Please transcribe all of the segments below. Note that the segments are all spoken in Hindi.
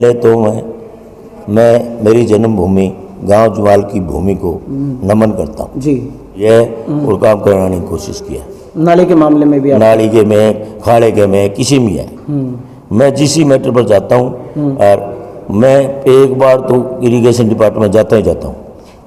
पहले तो मैं मेरी जन्मभूमि गांव जुवाल की भूमि को नमन करता हूँ जी। यह और काम कराने की कोशिश किया। नाले के मामले में भी नाली के में, खाड़े के में, किसी में है। मैं जिस मैटर पर जाता हूँ और मैं एक बार तो इरिगेशन डिपार्टमेंट जाता ही जाता हूँ।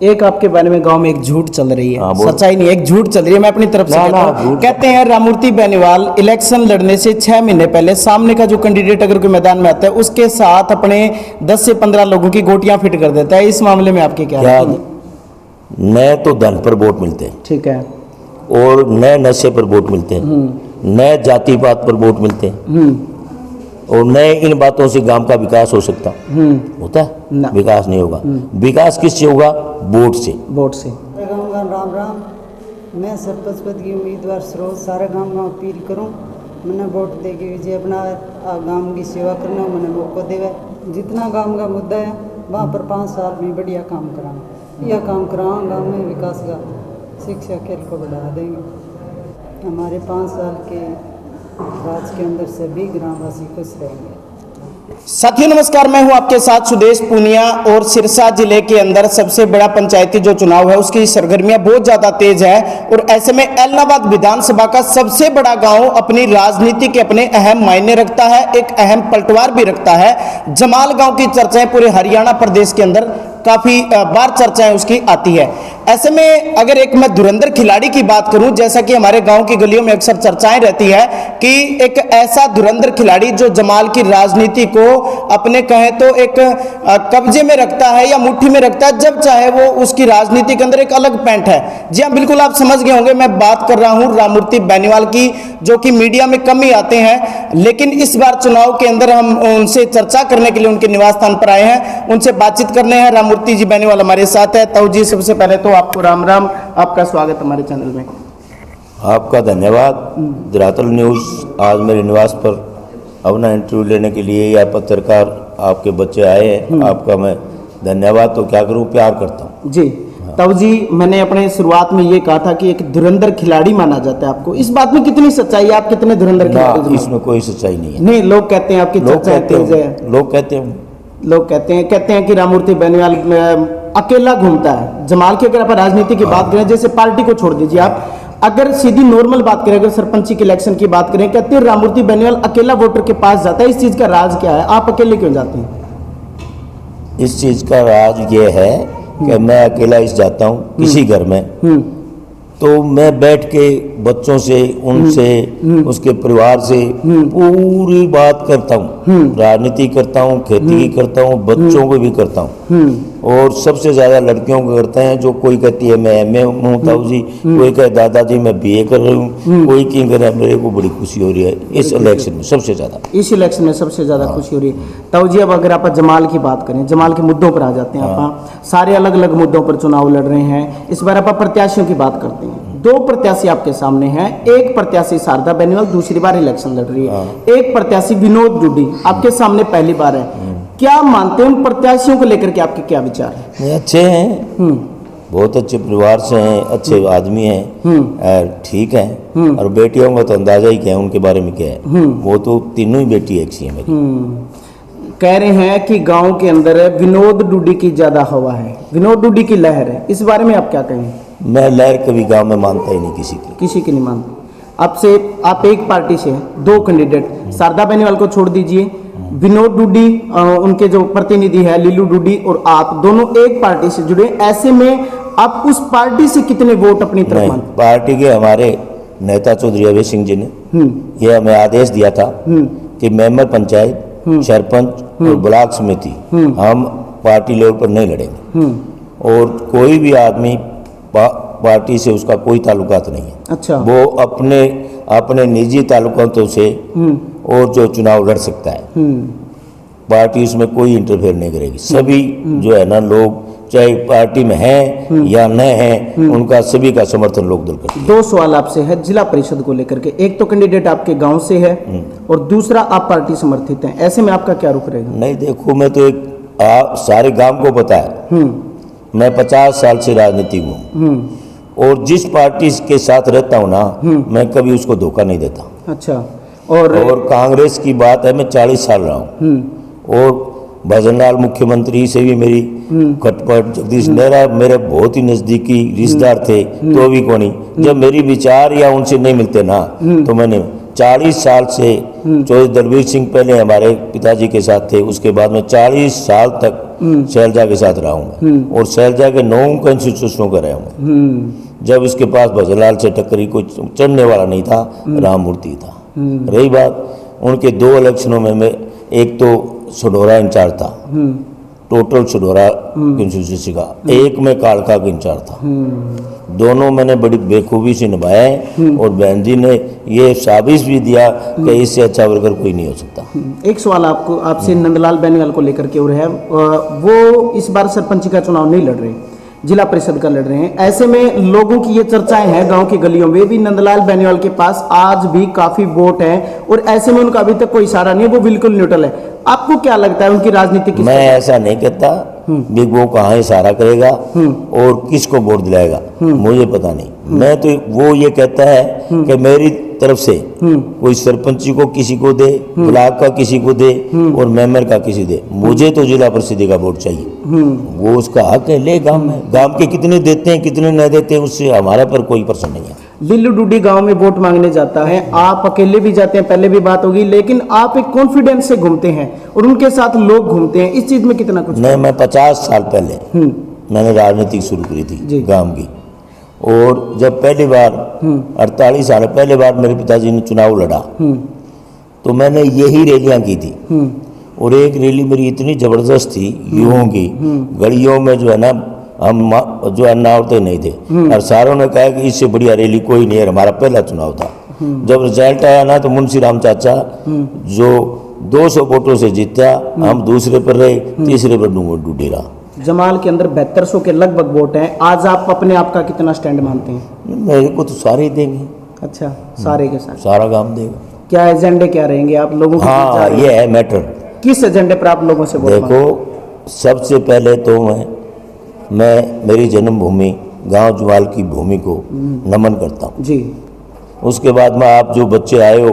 एक आपके बारे में गांव में एक झूठ चल रही है, सच्चाई नहीं, एक झूठ चल रही है, मैं अपनी तरफ से कहता हूं। कहते हैं राममूर्ति बेनीवाल इलेक्शन लड़ने से 6 महीने पहले सामने का जो कैंडिडेट अगर कोई मैदान में आता है उसके साथ अपने 10 से 15 लोगों की गोटियां फिट कर देता है। इस मामले में आपके क्या है? न तो धन पर वोट मिलते हैं, ठीक है, और न नशे पर वोट मिलते हैं, न जाति पात पर वोट मिलते हैं, और न इन बातों से गांव का विकास हो सकता होता है? विकास नहीं होगा। विकास किससे होगा? वोट से। वोट से। राम राम। मैं सरपंच पद की उम्मीदवार सरोज सारा गांव में अपील करूं, मैंने वोट दे के विजय बना गांव की सेवा करना मैंने मौका देवे। जितना गांव का मुद्दा है वहाँ पर 5 साल में बढ़िया काम कराऊँ, यह काम कराऊँ गांव में विकास का, शिक्षा खेल को बढ़ा देंगे। हमारे 5 साल के राज के अंदर सभी ग्रामवासी खुश रहेंगे। साथियों नमस्कार, मैं हूं आपके साथ सुदेश पूनिया। और सिरसा जिले के अंदर सबसे बड़ा पंचायती जो चुनाव है उसकी सरगर्मियां बहुत ज्यादा तेज है, और ऐसे में एलनाबाद विधानसभा का सबसे बड़ा गांव अपनी राजनीति के अपने अहम मायने रखता है, एक अहम पलटवार भी रखता है। जमाल गांव की चर्चाएं पूरे हरियाणा प्रदेश के अंदर काफी बार चर्चाएं उसकी आती है। ऐसे में अगर एक मैं धुरंधर खिलाड़ी की बात करूं, जैसा कि हमारे गांव की गलियों में अक्सर चर्चाएं रहती है कि एक ऐसा धुरंधर खिलाड़ी जो जमाल की राजनीति को अपने कहें तो एक कब्जे में रखता है या मुट्ठी में रखता है, जब चाहे वो उसकी राजनीति के अंदर एक अलग पैंट है। जी हाँ, बिल्कुल आप समझ गए होंगे, मैं बात कर रहा हूं राममूर्ति बेनीवाल की, जो कि मीडिया में कम ही आते हैं, लेकिन इस बार चुनाव के अंदर हम उनसे चर्चा करने के लिए उनके निवास स्थान पर आए हैं, उनसे बातचीत करने हैं। राममूर्ति जी बेनीवाल हमारे साथ है। ताऊ जी, सबसे पहले तो आपको राम राम, आपका स्वागत हमारे चैनल में। आपका धन्यवाद। धरातल न्यूज़ आज मेरे निवास पर अपना इंटरव्यू लेने के लिए या पत्रकार आपके बच्चे आए हैं, आपका मैं धन्यवाद तो क्या करूं, प्यार करता हूं जी। ताऊ जी, मैंने अपने शुरुआत में ये कहा था कि एक धुरंधर खिलाड़ी माना जाता है आपको, इस बात में कितनी सच्चाई है? आप कितने धुरंधर खिलाड़ी? इसमें कोई सच्चाई नहीं है। नहीं, लोग कहते हैं आपकी चर्चा तेज है। लोग कहते हैं कि राममूर्ति बेनीवाल अकेला घूमता है। जमाल की अगर आप राजनीति की बात करें, जैसे पार्टी को छोड़ दीजिए, आप अगर सीधी नॉर्मल बात करें, अगर सरपंची के इलेक्शन की बात करें, कहते हैं राममूर्ति बेनीवाल अकेला वोटर के पास जाता है। इस चीज का राज क्या है? आप अकेले क्यों जाते हैं? इस चीज का राज ये है कि मैं अकेला इस जाता हूँ किसी घर में, तो मैं बैठ के बच्चों से, उनसे, उसके परिवार से पूरी बात करता हूँ, राजनीति करता हूँ, खेती करता हूँ, बच्चों को भी करता हूँ, और सबसे ज्यादा लड़कियों को करते हैं। जो कोई कहती है मैं एमए हूँ ताऊ जी, कोई कहे दादाजी मैं बीए कर रही हूँ, कोई की करे। मेरे को बड़ी खुशी हो रही है इस इलेक्शन में, सबसे ज्यादा इस इलेक्शन में सबसे ज्यादा खुशी हो रही है। ताऊ जी, अब अगर आप जमाल की बात करें, जमाल के मुद्दों पर आ जाते हैं। आप सारे अलग अलग मुद्दों पर चुनाव लड़ रहे हैं। इस बार आप प्रत्याशियों की बात करते हैं। 2 प्रत्याशी आपके सामने हैं, एक प्रत्याशी शारदा बेनीवाल दूसरी बार इलेक्शन लड़ रही है, एक प्रत्याशी विनोद डुडी आपके सामने पहली बार है। क्या मानते हैं उन प्रत्याशियों को लेकर के? आपके क्या विचार है? अच्छे हैं, बहुत अच्छे परिवार से हैं, अच्छे आदमी हैं, ठीक हैं, और बेटियों का तो अंदाजा ही क्या है उनके बारे में क्या है। वो तो तीनों ही बेटी एक सी है मेरी। कह रहे हैं कि गांव के अंदर विनोद डुडी की ज्यादा हवा है, विनोद डुडी की लहर है, इस बारे में आप क्या कहें? मैं लहर कभी गांव में मानता ही नहीं, किसी की नहीं मानते। आपसे आप एक पार्टी से हैं, 2 कैंडिडेट, शारदा बेनीवाल को छोड़ दीजिए, विनोद डुडी, उनके जो प्रतिनिधि है लीलू डुडी, और आप दोनों एक पार्टी से जुड़े। ऐसे में आप उस पार्टी से कितने वोट अपनी तरफ मानते? पार्टी के हमारे नेता चौधरी अभय सिंह जी ने यह हमें आदेश दिया था कि मेंबर पंचायत, सरपंच और ब्लॉक समिति हम पार्टी लेवल पर नहीं लड़ेंगे, और कोई भी आदमी पार्टी से उसका कोई ताल्लुकात नहीं है। अच्छा। वो अपने निजी ताल्लुकातों से और जो चुनाव लड़ सकता है, पार्टी उसमें कोई इंटरफेयर नहीं करेगी। सभी जो है ना, लोग चाहे पार्टी में हैं या न हैं, उनका सभी का समर्थन लोक दल करते हैं। 2 सवाल आपसे है जिला परिषद को लेकर के। एक तो कैंडिडेट आपके गांव से है, और दूसरा आप पार्टी समर्थित हैं। ऐसे में आपका क्या रुख रहेगा? नहीं, देखो, मैं तो सारे गांव को पता है, मैं 50 साल से राजनीति हूँ, और जिस पार्टी के साथ रहता हूँ ना, मैं कभी उसको धोखा नहीं देता। अच्छा। और कांग्रेस की बात है, मैं 40 साल रहा हूँ, और भजनलाल मुख्यमंत्री से भी मेरी खटपट, जगदीश नेहरा मेरे बहुत ही नज़दीकी रिश्तेदार थे, तो भी कोनी जब मेरी विचार या उनसे नहीं मिलते ना, तो मैंने 40 साल से चौधरी दलवीर सिंह पहले हमारे पिताजी के साथ थे, उसके बाद में 40 साल तक शैलजा के साथ रहा हूँ मैं, और शैलजा के 9 कॉन्स्टिट्यूशनों का रहा हूँ। जब इसके पास भजनलाल से टक्करी कोई चढ़ने वाला नहीं था, राम मूर्ति था। रही बात उनके 2 इलेक्शनों में मैं एक तो सडोरा इंचार्ज था, टोटल सडोरा कंस्टिट्यूंसी का, एक में कालका का इंचार्ज था। दोनों मैंने बड़ी बेखूबी से निभाए, और बहन जी ने ये साबित भी दिया कि इससे अच्छा वर्कर कोई नहीं हो सकता। एक सवाल आपसे नंदलाल बेनीवाल को लेकर के और है, वो इस बार सरपंच का चुनाव नहीं लड़ रहे, जिला परिषद का लड़ रहे हैं। ऐसे में लोगों की ये चर्चाएं हैं गांव की गलियों में भी, नंदलाल बेनीवाल के पास आज भी काफी वोट है, और ऐसे में उनका अभी तक कोई इशारा नहीं है, वो बिल्कुल न्यूट्रल है। आपको क्या लगता है उनकी राजनीति किस? मैं ऐसा नहीं कहता भी वो कहाँ इशारा करेगा और किसको वोट दिलाएगा, मुझे पता नहीं। मैं तो वो ये कहता है कि मेरी तरफ से कोई सरपंची को किसी को दे, ब्लॉक का किसी को दे, और मेंबर का किसी दे, मुझे तो जिला परिषद का वोट चाहिए। वो उसका हक है, ले गांव में, गांव के कितने देते हैं कितने नहीं देते हैं, उससे हमारा पर कोई प्रश्न नहीं है। लिल्लू डूडी गांव में वोट मांगने जाता है, आप अकेले भी जाते हैं, पहले भी बात होगी, लेकिन आप एक कॉन्फिडेंस से घूमते हैं और उनके साथ लोग घूमते हैं, इस चीज में कितना कुछ? नहीं, मैं 50 साल पहले मैंने राजनीति शुरू करी थी गांव की, और जब पहली बार 48 साल पहले बार मेरे पिताजी ने चुनाव लड़ा, तो मैंने यही रैलियां की थी, और एक रैली मेरी इतनी जबरदस्त थी युवाओं की, गलियों में जो है ना, हम जो अन्ना औरतें नहीं थे, और सारों ने कहा कि इससे बढ़िया रैली कोई नहीं है। हमारा पहला चुनाव था, जब रिजल्ट आया ना, तो मुंशी राम चाचा जो 200 वोटों से जीता, हम दूसरे पर रहे, तीसरे पर डूडी रहा। जमाल के अंदर 7200 के लगभग वोट हैं, आज आप अपने आप का कितना स्टैंड मानते हैं? मेरे को तो सारे ही देंगे। अच्छा, सारे के सारे सारा काम देगा। क्या एजेंडे क्या रहेंगे आप लोगों के? हाँ, ये है मैटर। किस एजेंडे पर आप लोगों से वोट मांगते हैं? देखो, सबसे पहले तो मैं मेरी जन्मभूमि गांव जुवाल की भूमि को नमन करता हूँ जी। उसके बाद में आप जो बच्चे आए हो,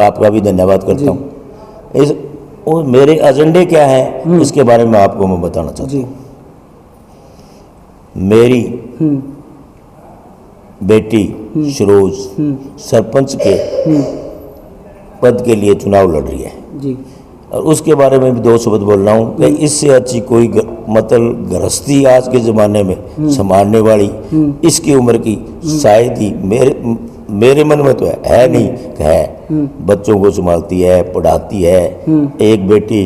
आपका भी धन्यवाद करता हूँ। इस मेरे एजेंडे क्या है इसके बारे में आपको मैं बताना चाहता हूँ। मेरी बेटी सरोज सरपंच के पद के लिए चुनाव लड़ रही है जी, और उसके बारे में भी 2 शब्द बोल रहा हूँ कि इससे अच्छी कोई मतलब गृहस्थी आज के ज़माने में संभालने वाली इसकी उम्र की शायद ही मेरे मन में तो है नहीं कि है। बच्चों को संभालती है, पढ़ाती है। एक बेटी,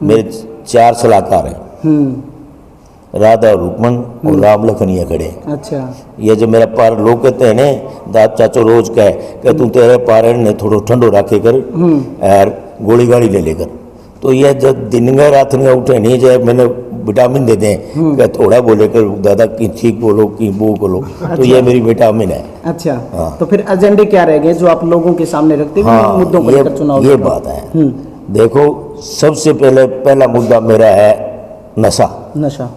मेरे 4 सलाहकार हैं, राधा रुक्मन और राम लखनिया खड़े। अच्छा, ये जो मेरा पार लोग कहते हैं ना, दाद चाचो रोज कहे कि तू तेरे पारे ने थोड़ा ठंडो रखे कर और गोली गाड़ी ले लेकर, तो ये जब दिन में रात में उठे नहीं जाए, मैंने विटामिन देते हैं कि थोड़ा बोले कर दादा कि ठीक बोलो कि वो बोलो। अच्छा। तो ये मेरी विटामिन है। अच्छा। हाँ। तो फिर एजेंडे क्या रहेंगे जो आप लोगों के सामने रखते हैं? हाँ, मुद्दों को लेकर चुनाव ये बात है। देखो, सबसे पहला मुद्दा मेरा है नशा।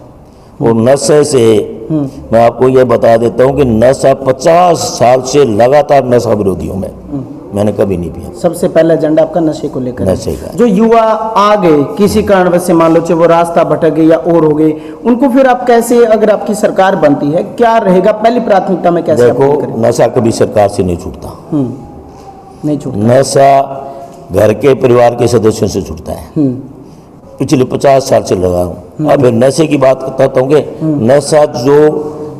और नशे से मैं आपको ये बता देता हूँ कि नशा 50 साल से लगातार नशा विरोधियों में मैंने कभी नहीं पिया। सबसे पहला एजेंडा आपका नशे को लेकर। नशे का जो युवा आ गए किसी कारणवश से, मान लो चाहे वो रास्ता भटक गए या और हो गए, उनको फिर आप कैसे, अगर आपकी सरकार बनती है, क्या रहेगा पहली प्राथमिकता में? कैसे? देखो, नशा कभी सरकार से नहीं छूटता। नहीं छूटता। नशा घर के परिवार के सदस्यों से छूटता है। पिछले 50 साल से लगा हूँ। अब नशे की बात करता हूँ कि नशा जो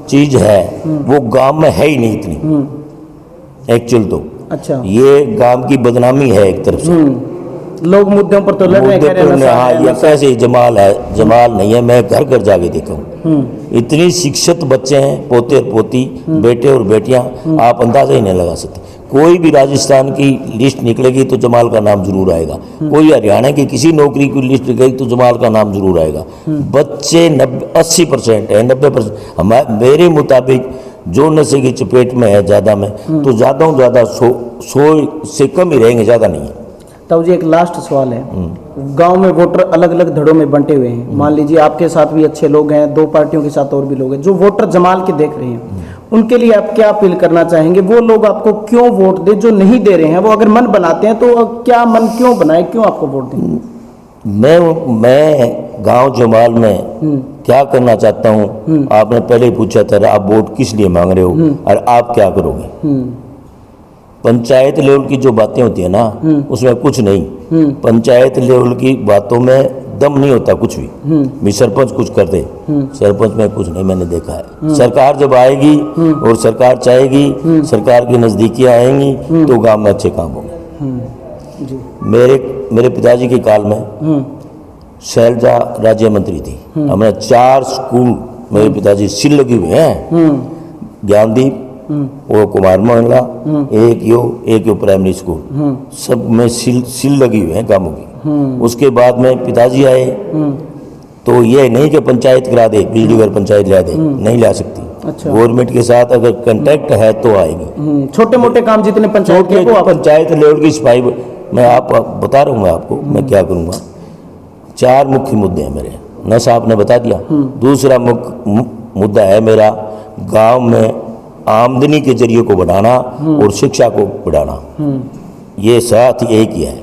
चीज है वो गांव में है ही नहीं इतनी एक्चुअल तो। अच्छा, ये गांव की बदनामी है एक तरफ से। लोग मुद्दों पर तो लड़ रहे हैं। हाँ, ये कैसे जमाल है, जमाल नहीं है। मैं घर घर जाके देखा हूँ, इतनी शिक्षित बच्चे हैं, पोते और पोती, बेटे और बेटियां, आप अंदाजा ही नहीं लगा सकते। कोई भी राजस्थान की लिस्ट निकलेगी तो जमाल का नाम जरूर आएगा। कोई हरियाणा की किसी नौकरी की लिस्ट निकलेगी तो जमाल का नाम जरूर आएगा। बच्चे 80% है, 90%। मेरे मुताबिक जो नशे की चपेट में है ज़्यादा में, तो ज़्यादा से ज़्यादा 100 से कम ही रहेंगे, ज़्यादा नहीं है। तब जी एक लास्ट सवाल है, गांव में वोटर अलग अलग धड़ों में बंटे हुए हैं। मान लीजिए आपके साथ भी अच्छे लोग हैं, 2 पार्टियों के साथ और भी लोग हैं, जो वोटर जमाल के देख रहे हैं, उनके लिए आप क्या अपील करना चाहेंगे? वो लोग आपको क्यों वोट दे? जो नहीं दे रहे हैं वो अगर मन बनाते हैं तो क्या मन क्यों बनाए, क्यों आपको वोट दें? मैं गांव जमाल में क्या करना चाहता हूं, आपने पहले ही पूछा था आप वोट किस लिए मांग रहे हो और आप क्या करोगे। पंचायत लेवल की जो बातें होती है ना, उसमें कुछ नहीं, पंचायत लेवल की बातों में दम नहीं होता कुछ भी। भी सरपंच कुछ कर दे, सरपंच में कुछ नहीं मैंने देखा है। सरकार जब आएगी और सरकार चाहेगी, सरकार की नज़दीकियाँ आएंगी तो गांव में अच्छे काम होंगे। जी। मेरे पिताजी के काल में शैलजा राज्य मंत्री थी, हमने 4 स्कूल मेरे पिताजी सील लगी हुए हैं, ज्ञानदीप वो कुमार मोहल्ला, एक यो प्राइमरी स्कूल, सब में सील लगी हुई है गाँवों की। उसके बाद में पिताजी आए तो ये नहीं कि पंचायत करा दे, बिजली घर पंचायत ला दे, नहीं ला सकती। अच्छा। गवर्नमेंट के साथ अगर कांटेक्ट है तो आएगी। छोटे मोटे काम जितने पंचायत के वो पंचायत लेवल की सफाई मैं आप बता रहा हूँ आपको मैं क्या करूँगा। 4 मुख्य मुद्दे हैं मेरे, नशा आपने बता दिया। दूसरा मुद्दा है मेरा गांव में आमदनी के जरिए को बढ़ाना और शिक्षा को बढ़ाना, ये साथ एक ही है।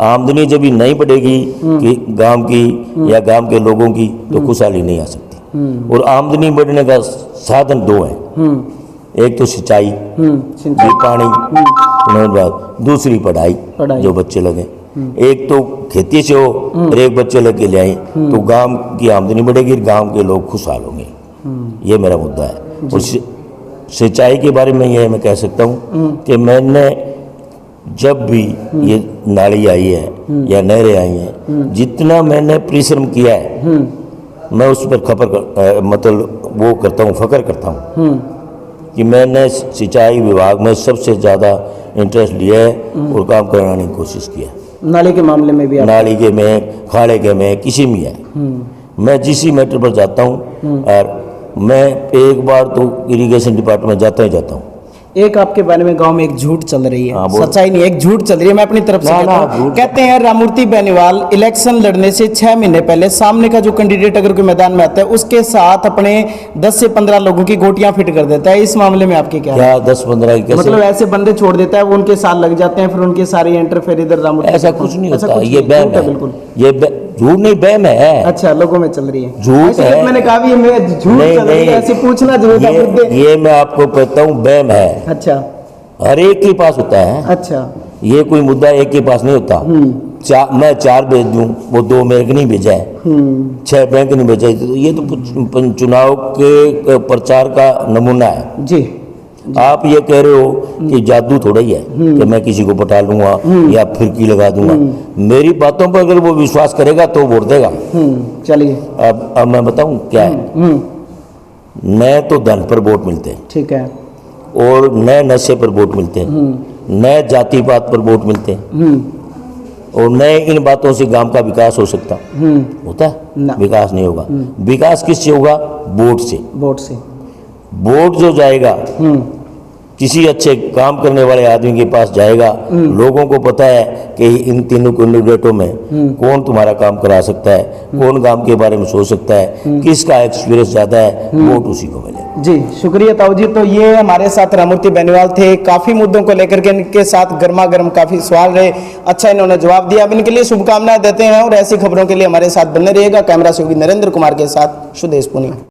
आमदनी जब भी नहीं बढ़ेगी कि गांव की या गांव के लोगों की तो खुशहाली नहीं आ सकती। और आमदनी बढ़ने का साधन 2 हैं, एक तो सिंचाई पानी, दूसरी पढ़ाई जो बच्चे लगे। एक तो खेती से हो और एक बच्चे लेके ले आए तो गांव की आमदनी बढ़ेगी, गांव के लोग खुशहाल होंगे। ये मेरा मुद्दा है। और सिंचाई के बारे में ये मैं कह सकता हूँ कि मैंने जब भी ये नाली आई है या नहरें आई हैं, जितना मैंने परिश्रम किया है मैं उस पर मतलब वो करता हूँ, फख्र करता हूँ कि मैंने सिंचाई विभाग में सबसे ज़्यादा इंटरेस्ट लिया है और काम कराने की कोशिश किया है। नाली के मामले में भी नाली के में, खाड़े के में, किसी में है। मैं जिस मैटर पर जाता हूँ और मैं एक बार तो इरिगेशन डिपार्टमेंट जाता ही जाता हूँ। एक आपके बारे में गांव में एक झूठ चल रही है, सच्चाई नहीं, एक झूठ चल रही है, मैं अपनी तरफ से कहते हैं राममूर्ति बेनीवाल इलेक्शन लड़ने से 6 महीने पहले सामने का जो कैंडिडेट अगर कोई मैदान में आता है उसके साथ अपने 10 से 15 लोगों की गोटियां फिट कर देता है। इस मामले में आपके क्या 10-15 मतलब ऐसे बंदे छोड़ देता है, वो उनके साथ लग जाते हैं, फिर उनके सारे इंटरफेयर इधर राममूर्ति। ऐसा कुछ नहीं होता, ये बहम है, बिल्कुल ये झूठ नहीं, बहम है। अच्छा, लोगों में चल रही है झूठ है। मैंने कहा भी मैं झूठ चल रही है, ऐसे पूछना जरूर। ये मैं आपको कहता हूँ बहम है। अच्छा, हर एक के पास होता है। अच्छा, ये कोई मुद्दा एक के पास नहीं होता। मैं 4 भेज दूं, वो 2 मेरे को नहीं भेजा है, 6 बैंक नहीं भेजा है, तो ये तो चुनाव के प्रचार का नमूना है। जी। आप ये कह रहे हो कि जादू थोड़ा ही है कि मैं किसी को पटा लूंगा या फिरकी लगा दूंगा। मेरी बातों पर अगर वो विश्वास करेगा तो वोट देगा। चलिए अब मैं बताऊं क्या है। नए तो धन पर वोट मिलते हैं, ठीक है, और नए नशे पर वोट मिलते हैं, नए जाति पात पर वोट मिलते हैं, और नए इन बातों से गांव का विकास हो सकता होता है? विकास नहीं होगा। विकास किससे होगा? वोट से। वोट जो जाएगा किसी अच्छे काम करने वाले आदमी के पास जाएगा, लोगों को पता है कि इन तीनों कैंडिडेटों में कौन तुम्हारा काम करा सकता है, कौन काम के बारे में सोच सकता है, किसका एक्सपीरियंस ज़्यादा है, वोट उसी को मिले। जी, शुक्रिया ताऊ जी। तो ये हमारे साथ राममूर्ति बेनीवाल थे, काफ़ी मुद्दों को लेकर के इनके साथ गर्मा गर्म काफ़ी सवाल रहे, अच्छा इन्होंने जवाब दिया। अब इनके लिए शुभकामनाएं देते हैं और ऐसी खबरों के लिए हमारे साथ बने रहिएगा। कैमरा सहयोगी नरेंद्र कुमार के साथ सुदेश पुनिया।